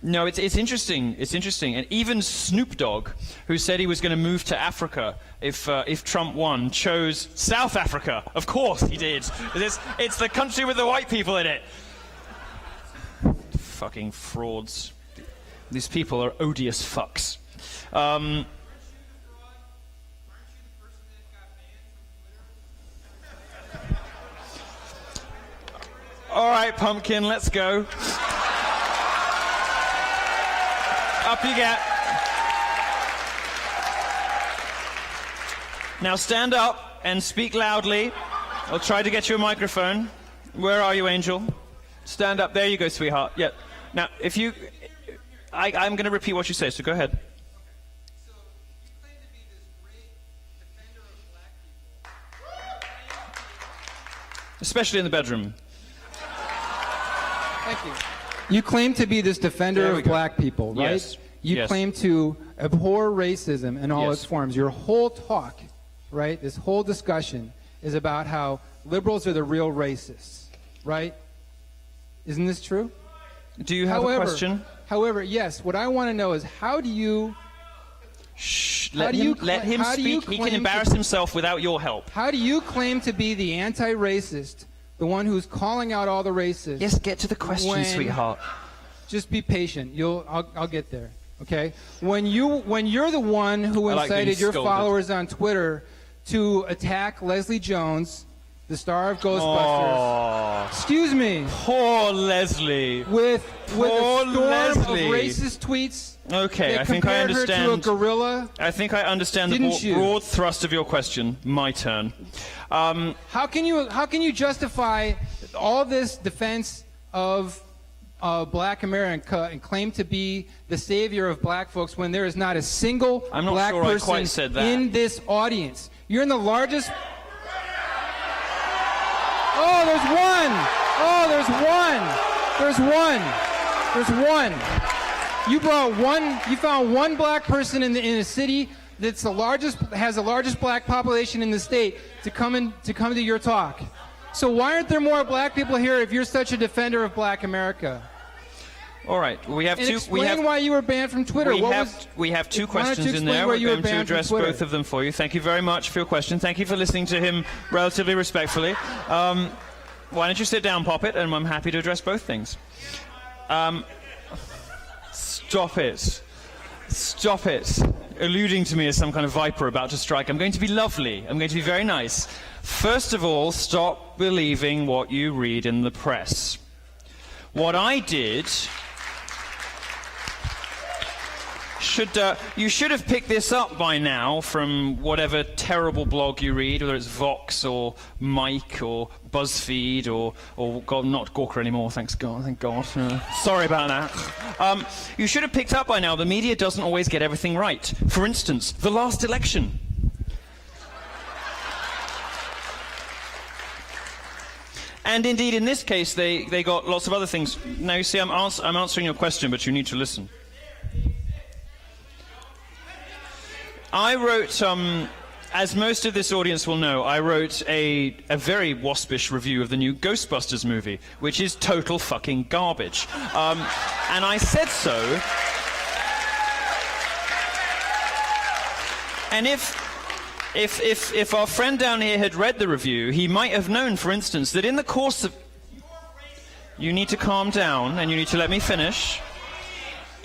No, it's interesting. It's interesting. And even Snoop Dogg, who said he was going to move to Africa if Trump won, chose South Africa. Of course he did. It's the country with the white people in it. Fucking frauds. These people are odious fucks. All right, Pumpkin, let's go. Up you get. Now stand up and speak loudly. I'll try to get you a microphone. Where are you, Angel? Stand up. There you go, sweetheart. Yeah. Now, if you... I'm going to repeat what you say, so go ahead. So, you claim to be this great defender of black people. Especially in the bedroom. Thank you. You claim to be this defender of black people, right? Yes. You claim to abhor racism in all its forms. Your whole talk, right, this whole discussion is about how liberals are the real racists, right? Isn't this true? Do you have a question? However, yes. What I want to know is how do you... Shh, let him speak. He can embarrass himself without your help. How do you claim to be the anti-racist, the one who's calling out all the racists? Yes, get to the question, sweetheart. Just be patient. I'll get there. Okay? When you're the one who incited your followers on Twitter to attack Leslie Jones, the star of Ghostbusters. Excuse me. Poor Leslie. With a storm of racist tweets. Okay, I think I understand. Her to a gorilla. I think I understand the broad thrust of your question. My turn. How can you justify all this defense of Black America and claim to be the savior of black folks when there is not a single black person in this audience? You're in the largest... Oh, there's one! Oh, there's one! There's one! You brought one. You found one black person in a city that's has the largest black population in the state to come to your talk. So why aren't there more black people here if you're such a defender of Black America? All right, we have two. Explain why you were banned from Twitter. We have two questions in there. We're going to address both of them for you. Thank you very much for your question. Thank you for listening to him relatively respectfully. Why don't you sit down, Poppet, and I'm happy to address both things. Stop it. Stop it. Alluding to me as some kind of viper about to strike. I'm going to be lovely. I'm going to be very nice. First of all, stop believing what you read in the press. What I did... you should have picked this up by now from whatever terrible blog you read, whether it's Vox or Mike or BuzzFeed or God, not Gawker anymore, thank God. Sorry about that. You should have picked up by now the media doesn't always get everything right. For instance, the last election. And indeed, in this case, they got lots of other things. Now, you see, I'm answering your question, but you need to listen. I wrote, as most of this audience will know, I wrote a very waspish review of the new Ghostbusters movie, which is total fucking garbage. And I said so. And if our friend down here had read the review, he might have known, for instance, that in the course of... You need to calm down, and you need to let me finish.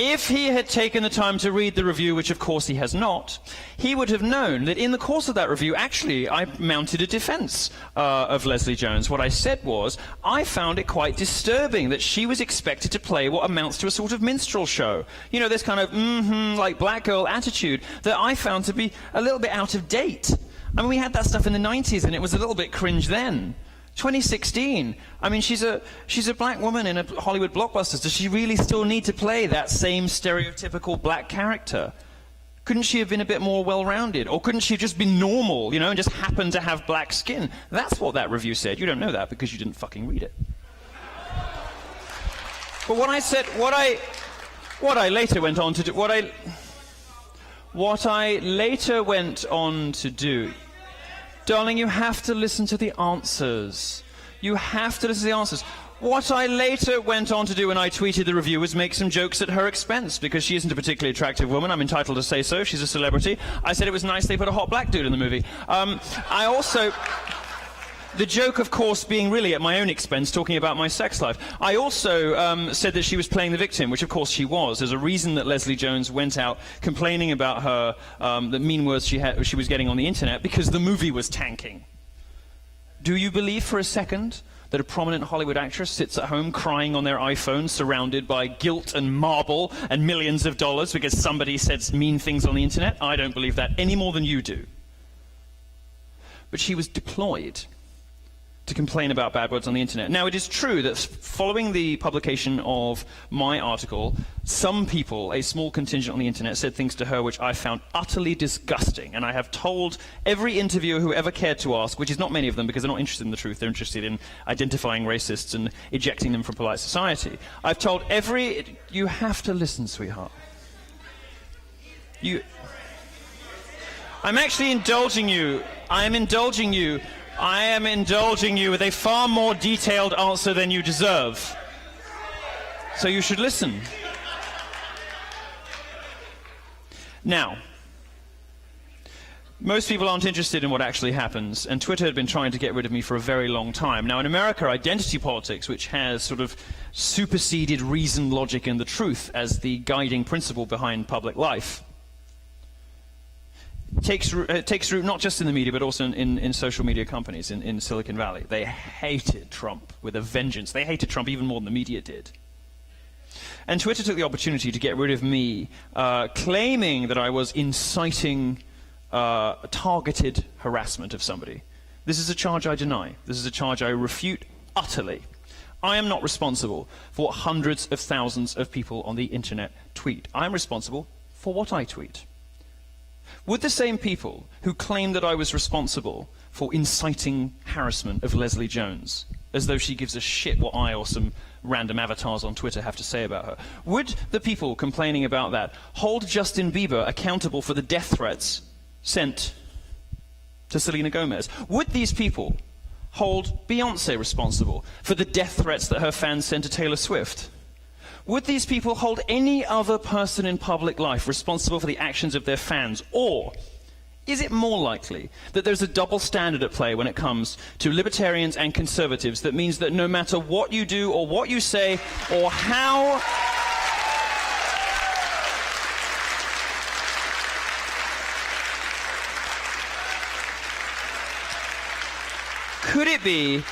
If he had taken the time to read the review, which of course he has not, he would have known that in the course of that review, actually, I mounted a defense of Leslie Jones. What I said was, I found it quite disturbing that she was expected to play what amounts to a sort of minstrel show. You know, this kind of, like black girl attitude that I found to be a little bit out of date. I mean, we had that stuff in the 90s, and it was a little bit cringe then. 2016. I mean, she's a black woman in a Hollywood blockbuster. Does she really still need to play that same stereotypical black character? Couldn't she have been a bit more well-rounded? Or couldn't she have just been normal, you know, and just happen to have black skin? That's what that review said. You don't know that because you didn't fucking read it. But what I said, what I later went on to do, what I later went on to do, darling, you have to listen to the answers. You have to listen to the answers. What I later went on to do when I tweeted the review was make some jokes at her expense, because she isn't a particularly attractive woman. I'm entitled to say so. She's a celebrity. I said it was nice they put a hot black dude in the movie. I also... The joke, of course, being really at my own expense, talking about my sex life. I also said that she was playing the victim, which of course she was. There's a reason that Leslie Jones went out complaining about her, the mean words she was getting on the internet, because the movie was tanking. Do you believe for a second that a prominent Hollywood actress sits at home crying on their iPhone, surrounded by guilt and marble and millions of dollars because somebody said mean things on the internet? I don't believe that any more than you do. But she was deployed to complain about bad words on the internet. Now, it is true that following the publication of my article, some people, a small contingent on the internet, said things to her which I found utterly disgusting. And I have told every interviewer who ever cared to ask, which is not many of them because they're not interested in the truth, they're interested in identifying racists and ejecting them from polite society. I've told every... You have to listen, sweetheart. I'm actually indulging you. I am indulging you. I am indulging you with a far more detailed answer than you deserve. So you should listen. Now, most people aren't interested in what actually happens, and Twitter had been trying to get rid of me for a very long time. Now, in America, identity politics, which has sort of superseded reason, logic, and the truth as the guiding principle behind public life, takes root not just in the media, but also in social media companies in Silicon Valley. They hated Trump with a vengeance. They hated Trump even more than the media did. And Twitter took the opportunity to get rid of me, claiming that I was inciting targeted harassment of somebody. This is a charge I deny. This is a charge I refute utterly. I am not responsible for what hundreds of thousands of people on the internet tweet. I am responsible for what I tweet. Would the same people who claim that I was responsible for inciting harassment of Leslie Jones, as though she gives a shit what I or some random avatars on Twitter have to say about her, would the people complaining about that hold Justin Bieber accountable for the death threats sent to Selena Gomez? Would these people hold Beyonce responsible for the death threats that her fans sent to Taylor Swift? Would these people hold any other person in public life responsible for the actions of their fans? Or is it more likely that there's a double standard at play when it comes to libertarians and conservatives that means that no matter what you do or what you say or how... Could it be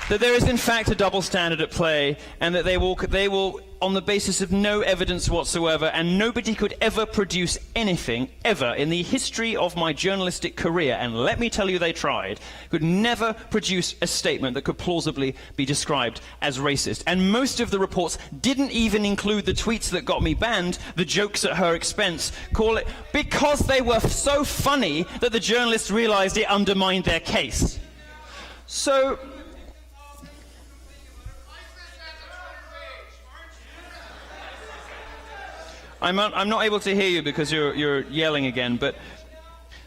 that there is in fact a double standard at play, and that they will, on the basis of no evidence whatsoever, and nobody could ever produce anything, ever, in the history of my journalistic career, and let me tell you they tried, could never produce a statement that could plausibly be described as racist. And most of the reports didn't even include the tweets that got me banned, the jokes at her expense, because they were so funny that the journalists realized it undermined their case. So... I'm not able to hear you because you're yelling again, but...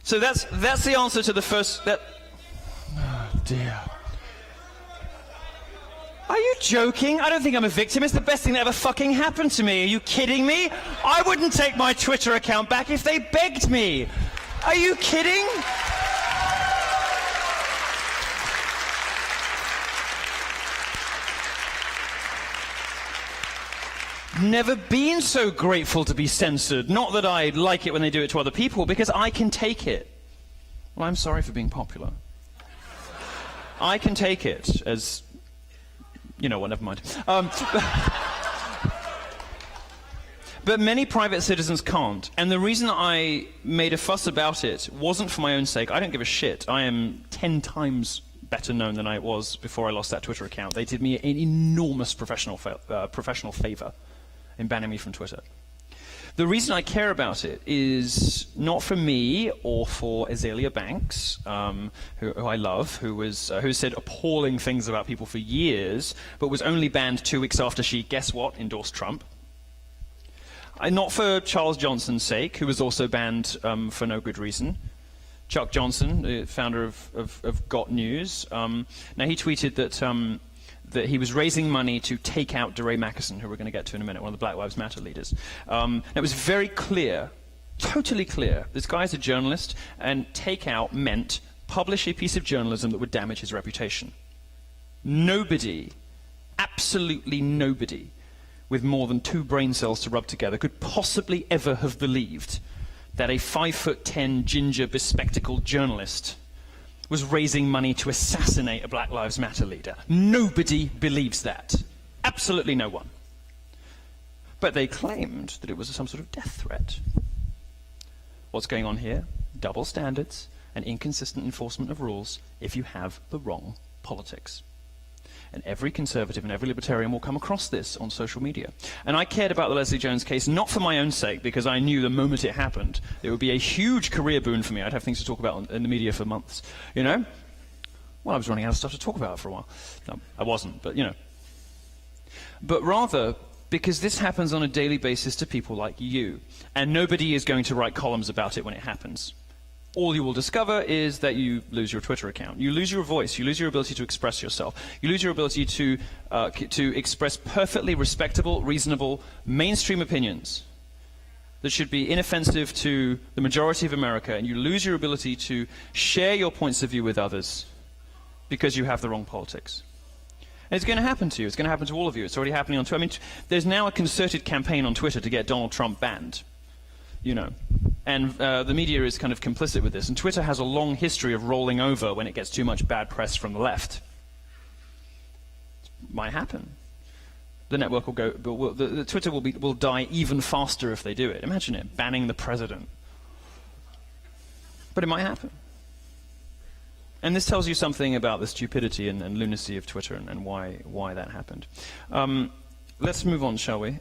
So that's the answer to the first... Oh, dear. Are you joking? I don't think I'm a victim. It's the best thing that ever fucking happened to me. Are you kidding me? I wouldn't take my Twitter account back if they begged me. Are you kidding? Never been so grateful to be censored. Not that I like it when they do it to other people, because I can take it. Well, I'm sorry for being popular. I can take it as... You know what, never mind. But many private citizens can't. And the reason I made a fuss about it wasn't for my own sake. I don't give a shit. I am 10 times better known than I was before I lost that Twitter account. They did me an enormous professional favor in banning me from Twitter. The reason I care about it is not for me or for Azealia Banks, who I love, who said appalling things about people for years, but was only banned 2 weeks after she, guess what, endorsed Trump. Not for Charles Johnson's sake, who was also banned for no good reason. Chuck Johnson, the founder of Got News, now he tweeted that that he was raising money to take out DeRay Mackison, who we're going to get to in a minute, one of the Black Lives Matter leaders. It was very clear, totally clear. This guy's a journalist, and take out meant publish a piece of journalism that would damage his reputation. Nobody, absolutely nobody, with more than 2 brain cells to rub together could possibly ever have believed that a 5'10" ginger bespectacled journalist was raising money to assassinate a Black Lives Matter leader. Nobody believes that. Absolutely no one. But they claimed that it was some sort of death threat. What's going on here? Double standards and inconsistent enforcement of rules if you have the wrong politics. And every conservative and every libertarian will come across this on social media. And I cared about the Leslie Jones case not for my own sake, because I knew the moment it happened, it would be a huge career boon for me. I'd have things to talk about in the media for months, you know? Well, I was running out of stuff to talk about for a while. No, I wasn't, but, you know. But rather, because this happens on a daily basis to people like you, and nobody is going to write columns about it when it happens. All you will discover is that you lose your Twitter account. You lose your voice. You lose your ability to express yourself. You lose your ability to express perfectly respectable, reasonable, mainstream opinions that should be inoffensive to the majority of America, and you lose your ability to share your points of view with others because you have the wrong politics. And it's going to happen to you. It's going to happen to all of you. It's already happening on Twitter. I mean, there's now a concerted campaign on Twitter to get Donald Trump banned. You know, and the media is kind of complicit with this, and Twitter has a long history of rolling over when it gets too much bad press from the left. It might happen. The network will go, the Twitter will die even faster if they do it. Imagine it, banning the president. But it might happen. And this tells you something about the stupidity and lunacy of Twitter and why that happened. Let's move on, shall we?